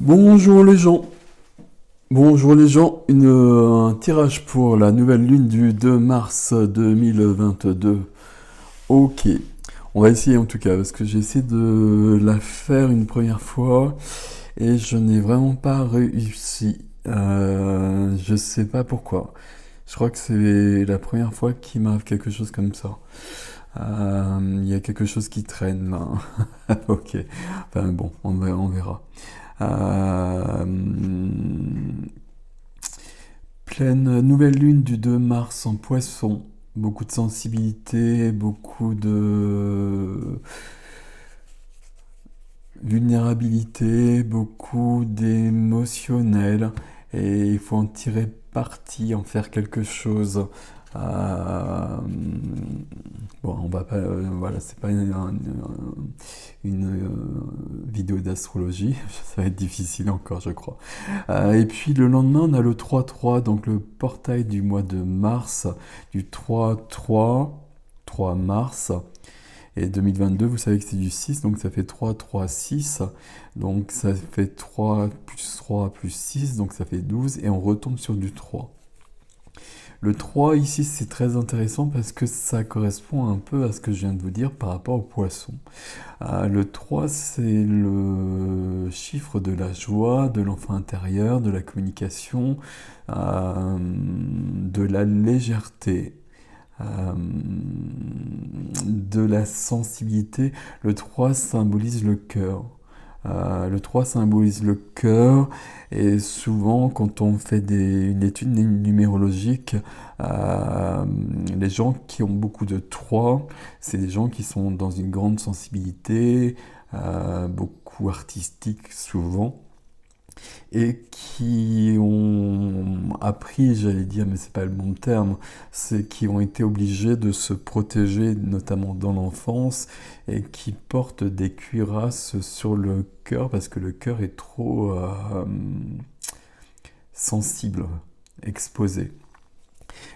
Bonjour les gens, un tirage pour la nouvelle lune du 2 mars 2022. Ok, on va essayer en tout cas, parce que j'ai essayé de la faire une première fois et je n'ai vraiment pas réussi. Je sais pas pourquoi. Je crois que c'est la première fois qu'il m'arrive quelque chose comme ça. Il y a quelque chose qui traîne là. Ok, enfin bon, on verra. Euh, Pleine nouvelle lune du 2 mars en poisson. Beaucoup de sensibilité, beaucoup de vulnérabilité, beaucoup d'émotionnel. Et il faut en tirer parti, en faire quelque chose. Euh, bon, on va pas, voilà, c'est pas une vidéo d'astrologie, ça va être difficile encore, je crois. Et puis le lendemain, on a le 3-3, donc le portail du mois de mars, du 3-3, 3 mars. Et 2022, vous savez que c'est du 6, donc ça fait 3-3-6. Donc ça fait 3 plus 6, donc ça fait 12, et on retombe sur du 3. Le 3 ici, c'est très intéressant parce que ça correspond un peu à ce que je viens de vous dire par rapport au poisson. Le 3, c'est le chiffre de la joie, de l'enfant intérieur, de la communication, de la légèreté, euh, de la sensibilité. Le 3 symbolise le cœur. Le 3 symbolise le cœur et souvent quand on fait une étude numérologique, euh, les gens qui ont beaucoup de 3, c'est des gens qui sont dans une grande sensibilité, beaucoup artistique souvent, et qui ont appris, j'allais dire, mais c'est pas le bon terme, c'est qui ont été obligés de se protéger, notamment dans l'enfance, et qui portent des cuirasses sur le cœur parce que le cœur est trop sensible, exposé.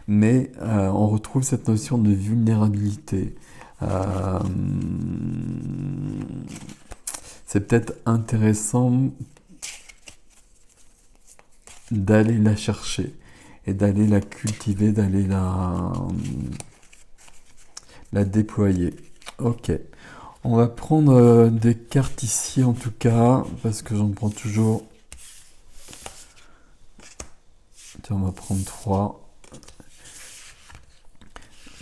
Mais on retrouve cette notion de vulnérabilité. Euh, c'est peut-être intéressant d'aller la chercher et d'aller la cultiver, d'aller la déployer. Ok. On va prendre des cartes ici en tout cas, parce que j'en prends toujours. Tiens, on va prendre 3.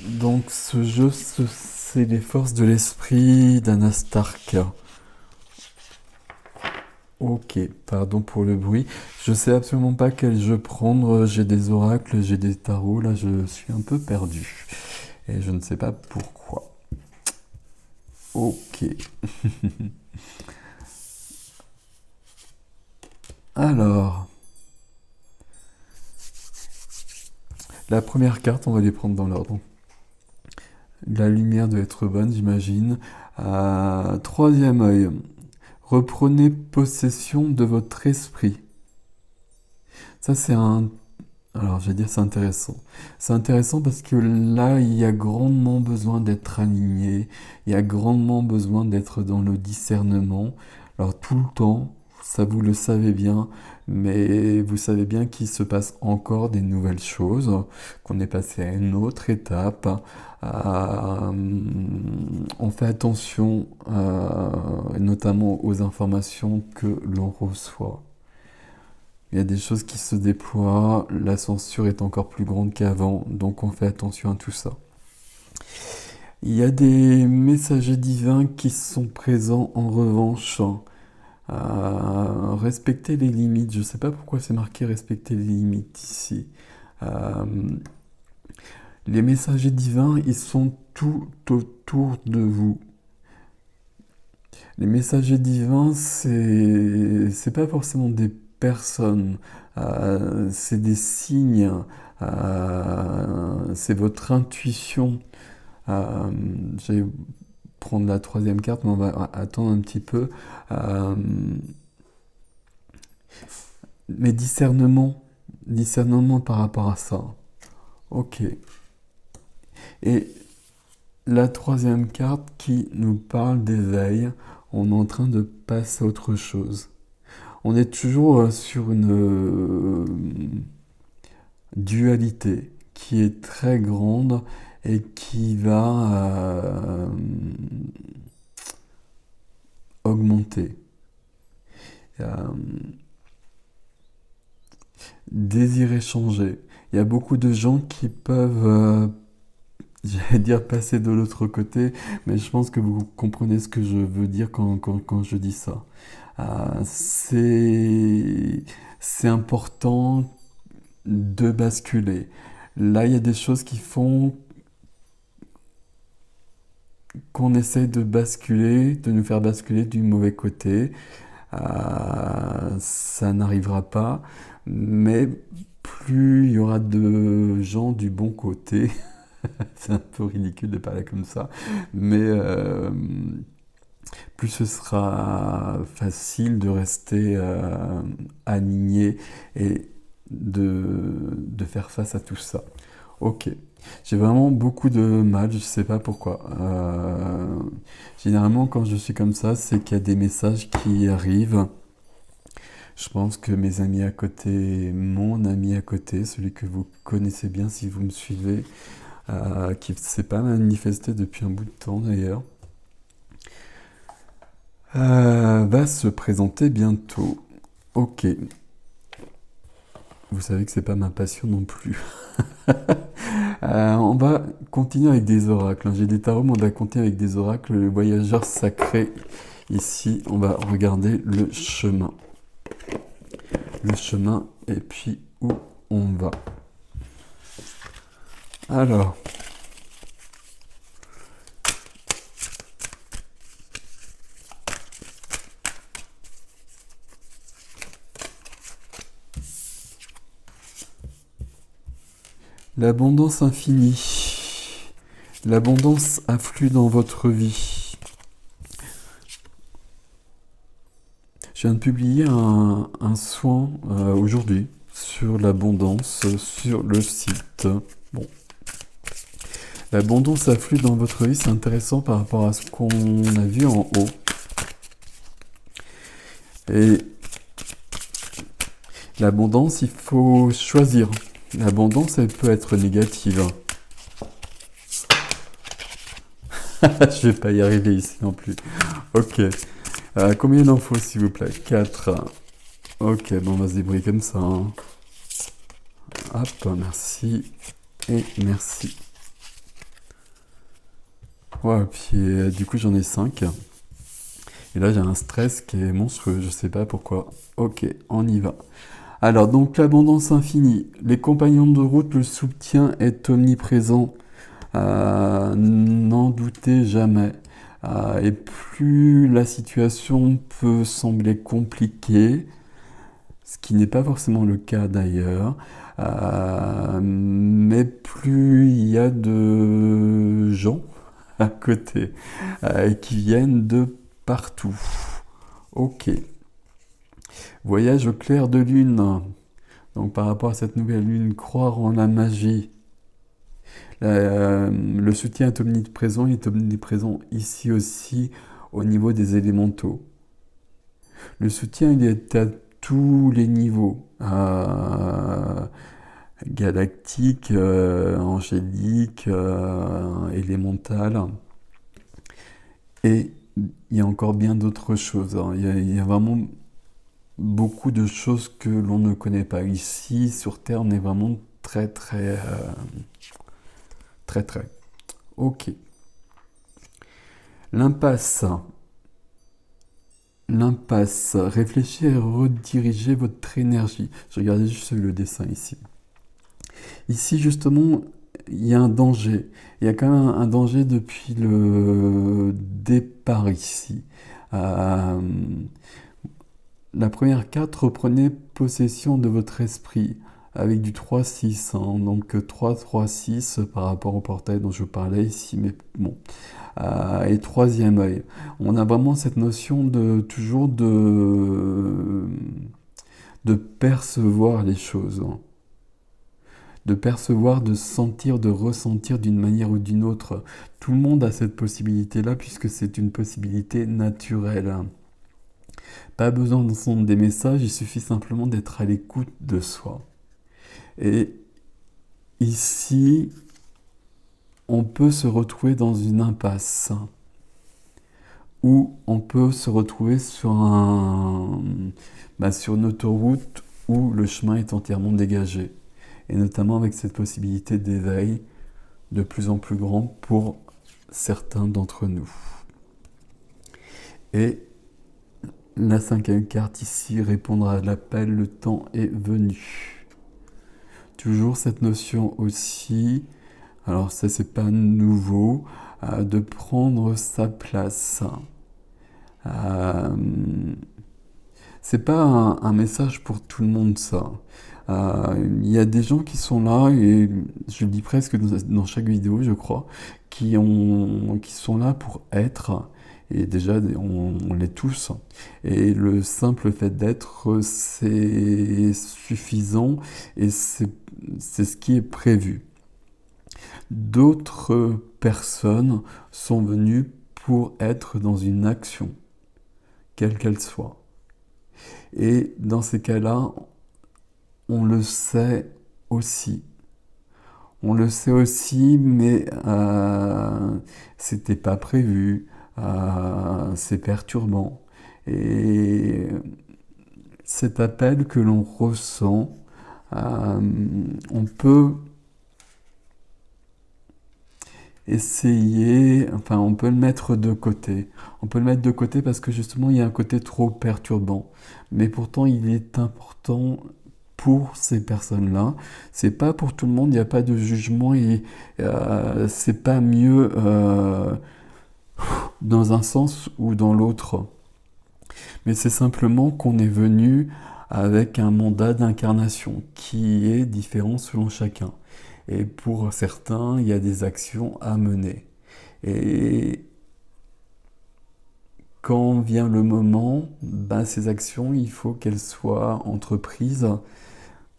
Donc ce jeu, c'est les forces de l'esprit d'Anastark. Ok, pardon pour le bruit. Je sais absolument pas quel jeu prendre. J'ai des oracles, j'ai des tarots. Là, je suis un peu perdu. Et je ne sais pas pourquoi. Ok. Alors, la première carte, on va les prendre dans l'ordre. La lumière doit être bonne, j'imagine. Troisième œil. Reprenez possession de votre esprit. Ça, c'est un... Alors, je vais dire, c'est intéressant. C'est intéressant parce que là, il y a grandement besoin d'être aligné. Il y a grandement besoin d'être dans le discernement. Alors, tout le temps, ça vous le savez bien, mais vous savez bien qu'il se passe encore des nouvelles choses, qu'on est passé à une autre étape. On fait attention, notamment aux informations que l'on reçoit. Il y a des choses qui se déploient, la censure est encore plus grande qu'avant, donc on fait attention à tout ça. Il y a des messagers divins qui sont présents en revanche. Respecter les limites, je ne sais pas pourquoi c'est marqué respecter les limites ici. Euh, les messagers divins, ils sont tout autour de vous. Les messagers divins, c'est pas forcément des personnes, c'est des signes, c'est votre intuition. Euh, je vais prendre la troisième carte, mais on va attendre un petit peu. Euh, mais discernement par rapport à ça. Ok. Et la troisième carte qui nous parle d'éveil, on est en train de passer à autre chose. On est toujours sur une dualité qui est très grande et qui va augmenter. Euh, Désirer changer. Il y a beaucoup de gens qui peuvent, j'allais dire, passer de l'autre côté, mais je pense que vous comprenez ce que je veux dire quand je dis ça. C'est important de basculer. Là, il y a des choses qui font qu'on essaye de basculer, de nous faire basculer du mauvais côté. Ça n'arrivera pas, mais plus il y aura de gens du bon côté, c'est un peu ridicule de parler comme ça, mais plus ce sera facile de rester aligné et de faire face à tout ça. Ok. J'ai vraiment beaucoup de mal, je sais pas pourquoi. Généralement, quand je suis comme ça, c'est qu'il y a des messages qui arrivent. Je pense que mes amis à côté, mon ami à côté, celui que vous connaissez bien si vous me suivez, qui ne s'est pas manifesté depuis un bout de temps d'ailleurs, va se présenter bientôt. Ok. Vous savez que c'est pas ma passion non plus. On va continuer avec des oracles. J'ai des tarots, mais on va continuer avec des oracles. Le voyageur sacré. Ici, on va regarder le chemin. Le chemin et puis où on va. Alors. L'abondance infinie. L'abondance afflue dans votre vie. Je viens de publier un soin aujourd'hui sur l'abondance sur le site. Bon. L'abondance afflue dans votre vie, c'est intéressant par rapport à ce qu'on a vu en haut. Et l'abondance, il faut choisir. L'abondance, elle peut être négative. Je vais pas y arriver ici non plus. Ok. Combien il en faut, s'il vous plaît? 4. Ok, bon, on va se débrouiller comme ça. Hein. Hop, merci. Et merci. Ouais, puis du coup, j'en ai 5. Et là, j'ai un stress qui est monstrueux. Je sais pas pourquoi. Ok, on y va. Alors, donc, l'abondance infinie. Les compagnons de route, le soutien est omniprésent. N'en doutez jamais. Et plus la situation peut sembler compliquée, ce qui n'est pas forcément le cas d'ailleurs, mais plus il y a de gens à côté qui viennent de partout. Ok. Voyage au clair de lune. Donc par rapport à cette nouvelle lune, croire en la magie. Le soutien est omniprésent ici aussi au niveau des élémentaux. Le soutien il est à tous les niveaux, galactique, angélique, élémental. Et il y a encore bien d'autres choses. Hein. Il y a vraiment beaucoup de choses que l'on ne connaît pas. Ici, sur Terre, on est vraiment très, très, très, très. Ok. L'impasse. L'impasse. Réfléchir et rediriger votre énergie. Je regardais juste le dessin ici. Ici, justement, il y a un danger. Il y a quand même un danger depuis le départ ici. La première carte, reprenez possession de votre esprit avec du 3-6. Hein, donc 3-3-6 par rapport au portail dont je parlais ici. Mais bon. Et troisième œil. On a vraiment cette notion de toujours de percevoir les choses. Hein. De percevoir, de sentir, de ressentir d'une manière ou d'une autre. Tout le monde a cette possibilité-là puisque c'est une possibilité naturelle. Pas besoin d'entendre des messages, il suffit simplement d'être à l'écoute de soi. Et ici, on peut se retrouver dans une impasse, ou on peut se retrouver sur sur une autoroute où le chemin est entièrement dégagé. Et notamment avec cette possibilité d'éveil de plus en plus grand pour certains d'entre nous. Et la cinquième carte ici, répondre à l'appel, le temps est venu. Toujours cette notion aussi, alors ça c'est pas nouveau, de prendre sa place. C'est pas un message pour tout le monde ça. Il y a des gens qui sont là, et je le dis presque dans chaque vidéo je crois, qui sont là pour être, et déjà on l'est tous, et le simple fait d'être c'est suffisant, et c'est ce qui est prévu. D'autres personnes sont venues pour être dans une action, quelle qu'elle soit. Et dans ces cas-là, on le sait aussi. On le sait aussi, mais c'était pas prévu, c'est perturbant. Et cet appel que l'on ressent, on peut on peut le mettre de côté. On peut le mettre de côté parce que justement, il y a un côté trop perturbant. Mais pourtant, il est important pour ces personnes-là. C'est pas pour tout le monde, il n'y a pas de jugement, et c'est pas mieux dans un sens ou dans l'autre. Mais c'est simplement qu'on est venu avec un mandat d'incarnation qui est différent selon chacun. Et pour certains, il y a des actions à mener. Et quand vient le moment, ces actions, il faut qu'elles soient entreprises,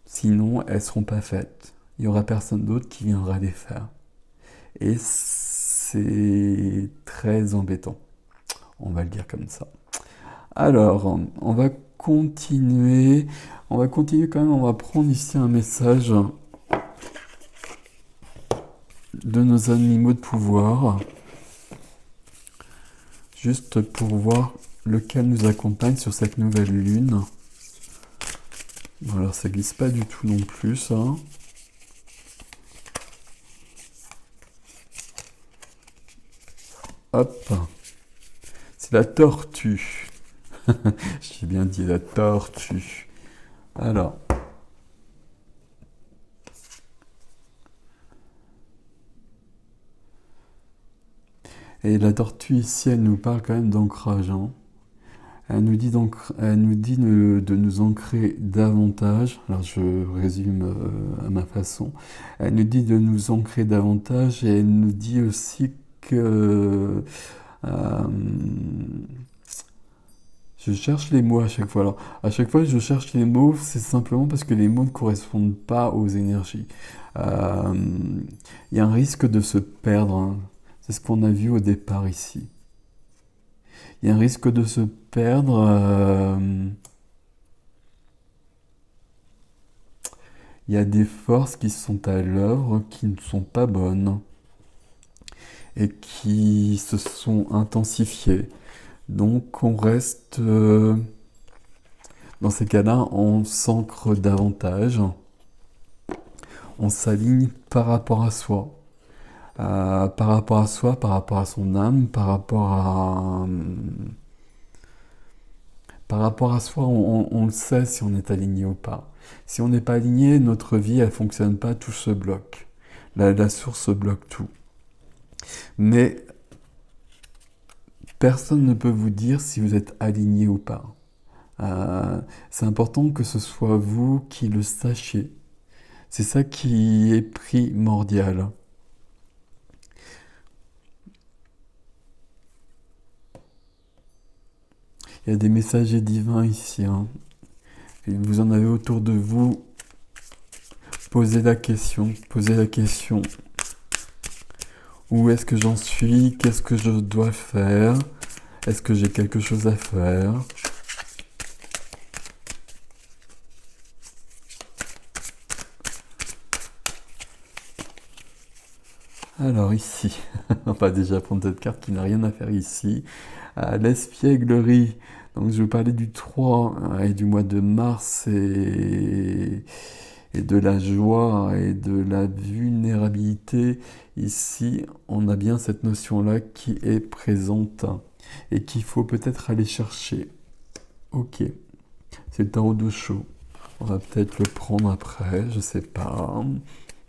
sinon elles ne seront pas faites. Il n'y aura personne d'autre qui viendra les faire. Et c'est très embêtant. On va le dire comme ça. Alors, on va continuer. On va continuer quand même, on va prendre ici un message de nos animaux de pouvoir, juste pour voir lequel nous accompagne sur cette nouvelle lune. Bon, alors ça glisse pas du tout non plus ça. Hop, c'est la tortue. J'ai bien dit la tortue. Alors, et la tortue ici, elle nous parle quand même d'ancrage. Elle nous dit de nous ancrer davantage. Alors je résume à ma façon. Elle nous dit de nous ancrer davantage, et elle nous dit aussi que je cherche les mots à chaque fois. Alors à chaque fois que je cherche les mots, c'est simplement parce que les mots ne correspondent pas aux énergies. Il y a un risque de se perdre. C'est ce qu'on a vu au départ ici. Il y a un risque de se perdre. Il y a des forces qui sont à l'œuvre, qui ne sont pas bonnes et qui se sont intensifiées. Donc on reste... dans ces cas-là, on s'ancre davantage. On s'aligne par rapport à soi. Par rapport à soi, par rapport à son âme, par rapport à soi, on le sait si on est aligné ou pas. Si on n'est pas aligné, notre vie, elle fonctionne pas, tout se bloque. La source bloque tout. Mais personne ne peut vous dire si vous êtes aligné ou pas. C'est important que ce soit vous qui le sachiez. C'est ça qui est primordial. Il y a des messagers divins ici. Et vous en avez autour de vous. Posez la question. Où est-ce que j'en suis? Qu'est-ce que je dois faire? Est-ce que j'ai quelque chose à faire? Alors ici, on va déjà prendre cette carte qui n'a rien à faire ici. L'espièglerie. Donc je vous parlais du 3 et du mois de mars et de la joie et de la vulnérabilité. Ici, on a bien cette notion-là qui est présente et qu'il faut peut-être aller chercher. Ok, c'est le tarot de chaud. On va peut-être le prendre après, je sais pas.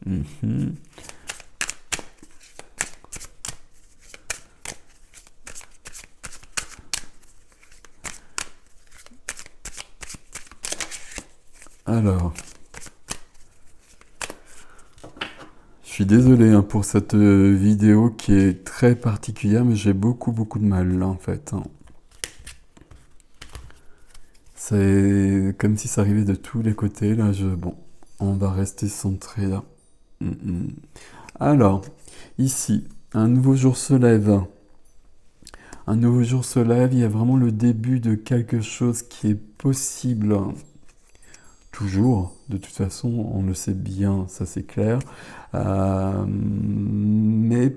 Mhm. Alors, je suis désolé hein, pour cette vidéo qui est très particulière, mais j'ai beaucoup de mal là en fait, hein. C'est comme si ça arrivait de tous les côtés. Là, bon, on va rester centré là. Alors, ici, un nouveau jour se lève. Un nouveau jour se lève, il y a vraiment le début de quelque chose qui est possible. Toujours, de toute façon, on le sait bien, ça c'est clair. Mais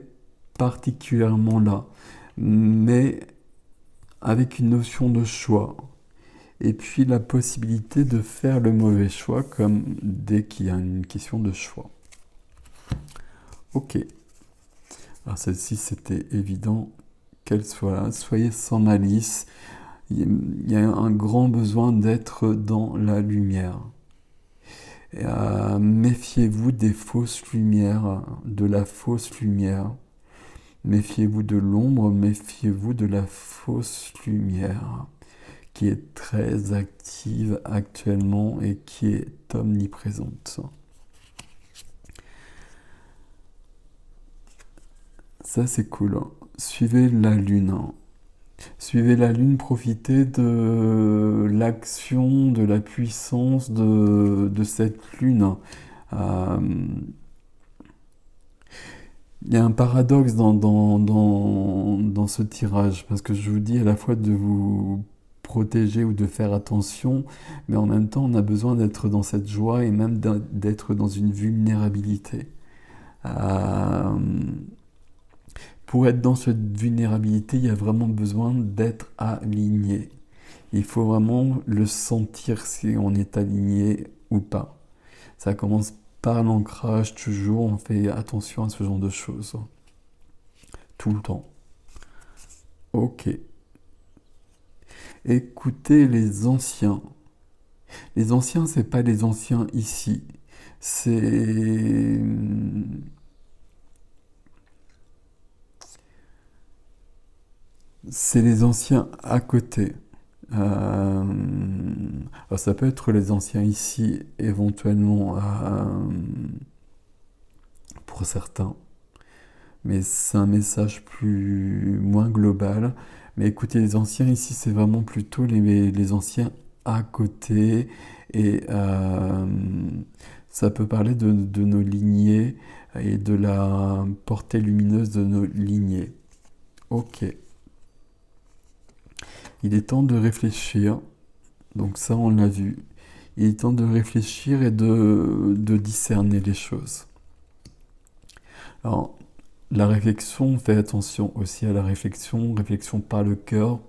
particulièrement là. Mais avec une notion de choix. Et puis la possibilité de faire le mauvais choix comme dès qu'il y a une question de choix. Ok. Alors celle-ci, c'était évident qu'elle soit là. Soyez sans malice. Il y a un grand besoin d'être dans la lumière. Méfiez-vous des fausses lumières, de la fausse lumière. Méfiez-vous de l'ombre, méfiez-vous de la fausse lumière, qui est très active actuellement et qui est omniprésente. Ça, c'est cool. Suivez la lune. Suivez la lune, profitez de l'action, de la puissance de cette lune. Euh, Il y a un paradoxe dans ce tirage, parce que je vous dis à la fois de vous protéger ou de faire attention, mais en même temps, on a besoin d'être dans cette joie et même d'être dans une vulnérabilité. Euh, pour être dans cette vulnérabilité, il y a vraiment besoin d'être aligné. Il faut vraiment le sentir si on est aligné ou pas. Ça commence par l'ancrage, toujours, on fait attention à ce genre de choses. Tout le temps. Ok. Écoutez les anciens. Les anciens, c'est pas les anciens ici. C'est c'est les anciens à côté. Alors ça peut être les anciens ici, éventuellement, pour certains. Mais c'est un message moins global. Mais écoutez, les anciens ici, c'est vraiment plutôt les anciens à côté. Et ça peut parler de nos lignées et de la portée lumineuse de nos lignées. Ok. Il est temps de réfléchir. Donc ça, on l'a vu. Il est temps de réfléchir et de discerner les choses. Alors, la réflexion, fait attention aussi à la réflexion. Réflexion par le cœur.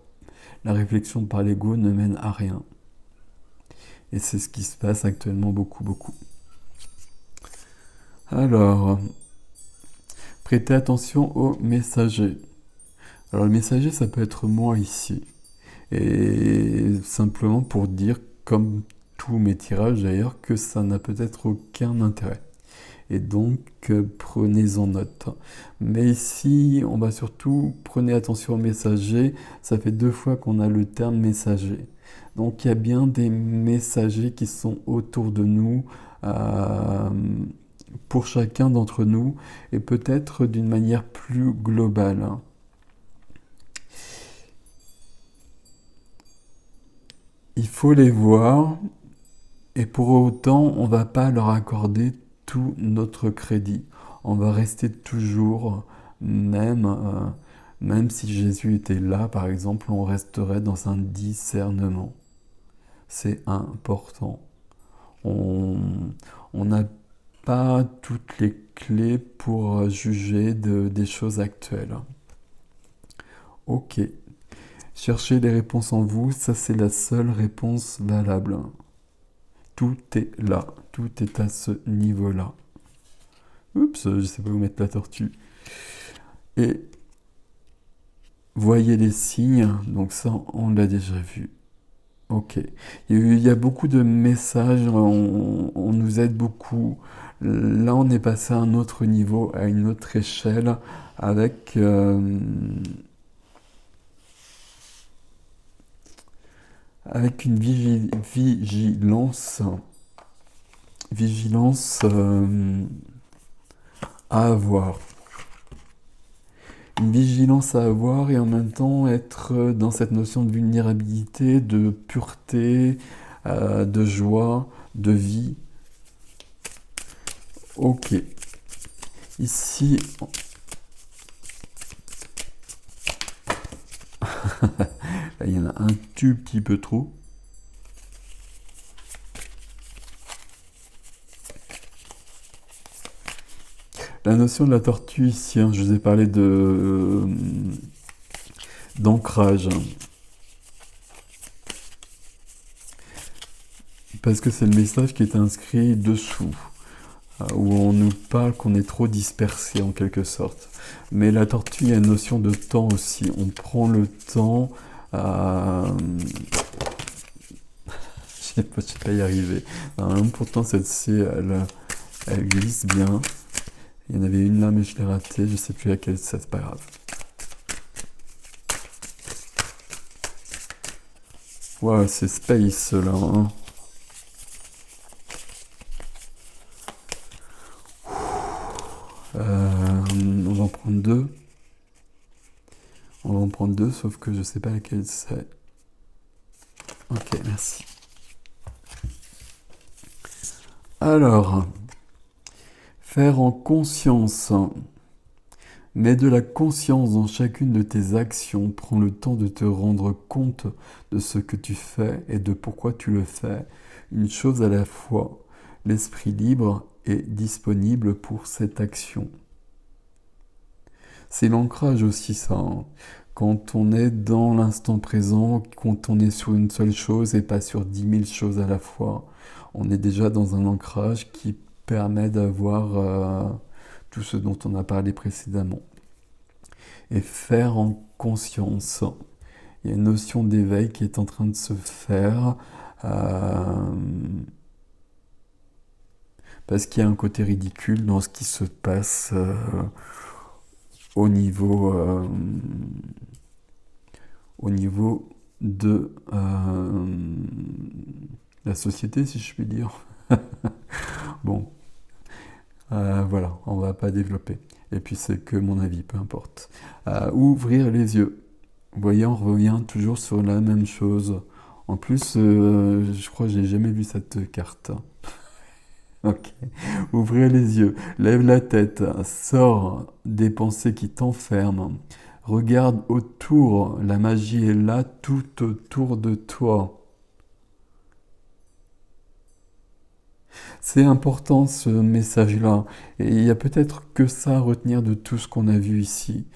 La réflexion par l'ego ne mène à rien. Et c'est ce qui se passe actuellement beaucoup. Alors, prêtez attention aux messagers. Alors, le messager, ça peut être moi ici. Et simplement pour dire, comme tous mes tirages d'ailleurs, que ça n'a peut-être aucun intérêt. Et donc, prenez-en note. Mais ici, on va surtout, prenez attention aux messagers. Ça fait 2 fois qu'on a le terme messager. Donc, il y a bien des messagers qui sont autour de nous, pour chacun d'entre nous, et peut-être d'une manière plus globale. Il faut les voir, et pour autant, on ne va pas leur accorder tout notre crédit. On va rester toujours, même si Jésus était là, par exemple, on resterait dans un discernement. C'est important. On n'a pas toutes les clés pour juger des choses actuelles. Ok. Cherchez les réponses en vous, ça c'est la seule réponse valable. Tout est là, tout est à ce niveau-là. Oups, je sais pas où mettre la tortue. Et voyez les signes, donc ça on l'a déjà vu. Ok. Il y a beaucoup de messages, on nous aide beaucoup. Là on est passé à un autre niveau, à une autre échelle, avec avec une vigilance à avoir. Une vigilance à avoir et en même temps être dans cette notion de vulnérabilité, de pureté, de joie, de vie. Ok. Ici, là, il y en a un tout petit peu trop. La notion de la tortue ici, je vous ai parlé d'ancrage. Parce que c'est le message qui est inscrit dessous, où on nous parle qu'on est trop dispersé en quelque sorte. Mais la tortue, il y a une notion de temps aussi. On prend le temps. Je sais pas y arriver. Pourtant, celle-ci, elle glisse bien. Il y en avait une là, mais je l'ai ratée. Je sais plus laquelle c'est pas grave. Ouais, c'est space là. On va en prendre deux. On va en prendre deux, sauf que je sais pas laquelle c'est. Ok, merci. Alors, faire en conscience. Mets de la conscience dans chacune de tes actions. Prends le temps de te rendre compte de ce que tu fais et de pourquoi tu le fais. Une chose à la fois. L'esprit libre est disponible pour cette action. C'est l'ancrage aussi, ça. Quand on est dans l'instant présent, quand on est sur une seule chose et pas sur 10 000 choses à la fois, on est déjà dans un ancrage qui permet d'avoir tout ce dont on a parlé précédemment. Et faire en conscience. Il y a une notion d'éveil qui est en train de se faire. Parce qu'il y a un côté ridicule dans ce qui se passe au niveau de la société, si je puis dire. Bon, voilà, on va pas développer. Et puis c'est que mon avis, peu importe. Ouvrir les yeux. Vous voyez, on revient toujours sur la même chose. En plus, je crois que j'ai jamais vu cette carte. Ok. Ouvrir les yeux, lève la tête, sors des pensées qui t'enferment. Regarde autour, la magie est là tout autour de toi. C'est important ce message-là. Et il y a peut-être que ça à retenir de tout ce qu'on a vu ici.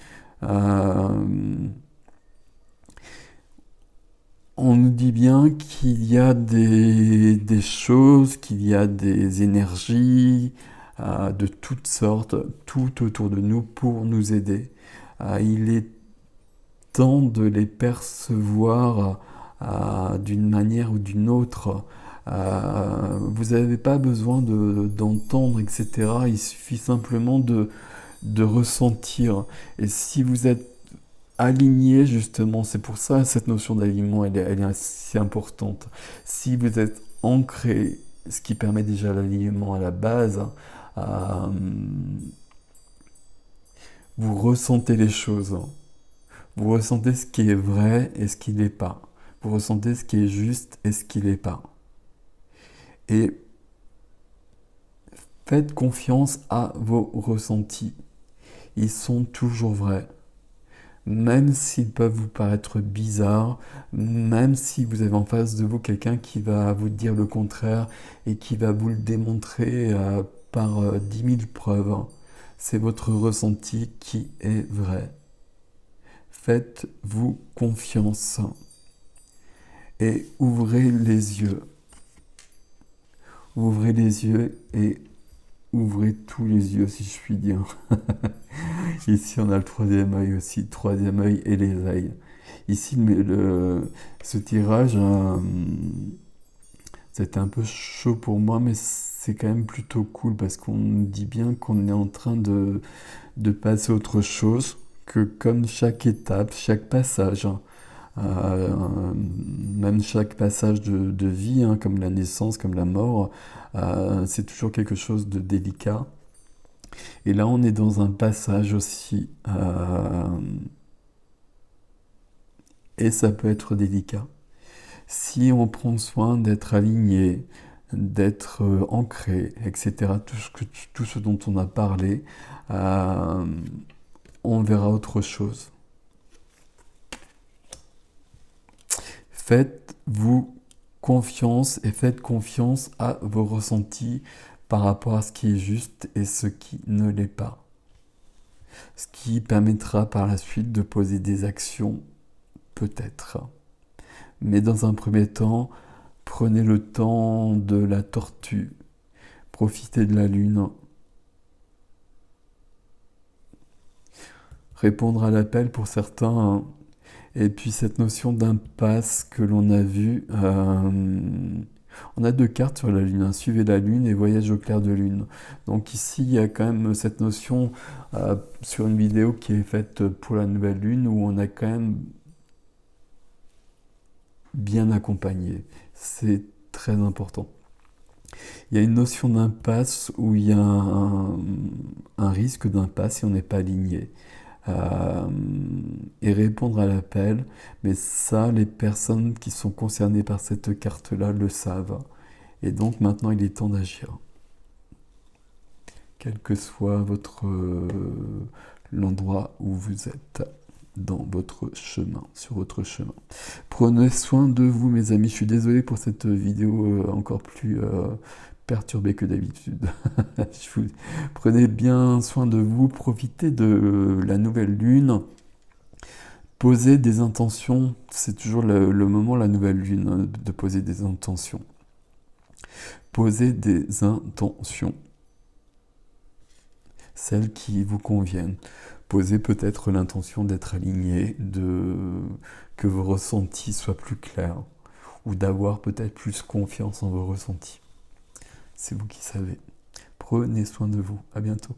On nous dit bien qu'il y a des choses, qu'il y a des énergies de toutes sortes, tout autour de nous pour nous aider. Il est temps de les percevoir d'une manière ou d'une autre. Vous n'avez pas besoin d'entendre, etc. Il suffit simplement de ressentir. Et si vous êtes aligné, justement, c'est pour ça cette notion d'alignement, elle est assez importante. Si vous êtes ancré, ce qui permet déjà l'alignement à la base, vous ressentez les choses. Vous ressentez ce qui est vrai et ce qui n'est pas. Vous ressentez ce qui est juste et ce qui n'est pas. Et faites confiance à vos ressentis. Ils sont toujours vrais. Même s'ils peuvent vous paraître bizarres, même si vous avez en face de vous quelqu'un qui va vous dire le contraire et qui va vous le démontrer par 10 000 preuves. C'est votre ressenti qui est vrai. Faites-vous confiance et ouvrez les yeux. Ouvrez les yeux et ouvrez tous les yeux, si je puis dire. Ici, on a le troisième œil aussi, troisième œil et les œils. Ici, ce tirage, c'était un peu chaud pour moi, mais c'est quand même plutôt cool parce qu'on dit bien qu'on est en train de passer à autre chose, que comme chaque étape, chaque passage, même chaque passage de vie, hein, comme la naissance, comme la mort, c'est toujours quelque chose de délicat. Et là, on est dans un passage aussi, et ça peut être délicat. Si on prend soin d'être aligné, d'être ancré, etc., tout ce dont on a parlé, on verra autre chose. Faites-vous confiance et faites confiance à vos ressentis par rapport à ce qui est juste et ce qui ne l'est pas. Ce qui permettra par la suite de poser des actions, peut-être. Mais dans un premier temps, prenez le temps de la tortue. Profitez de la lune. Répondre à l'appel pour certains, hein. Et puis cette notion d'impasse que l'on a vue, on a 2 cartes sur la lune, hein. Suivez la lune et voyage au clair de lune. Donc ici, il y a quand même cette notion sur une vidéo qui est faite pour la nouvelle lune où on a quand même bien accompagné. C'est très important. Il y a une notion d'impasse où il y a un risque d'impasse si on n'est pas aligné. Et répondre à l'appel, mais ça, les personnes qui sont concernées par cette carte-là le savent. Et donc maintenant, il est temps d'agir. Quel que soit l'endroit où vous êtes dans votre chemin, sur votre chemin. Prenez soin de vous, mes amis. Je suis désolé pour cette vidéo encore plus perturbée que d'habitude. Prenez bien soin de vous, profitez de la nouvelle lune. Posez des intentions, c'est toujours le moment, la nouvelle lune, de poser des intentions. Posez des intentions, celles qui vous conviennent. Posez peut-être l'intention d'être aligné, que vos ressentis soient plus clairs, ou d'avoir peut-être plus confiance en vos ressentis. C'est vous qui savez. Prenez soin de vous. À bientôt.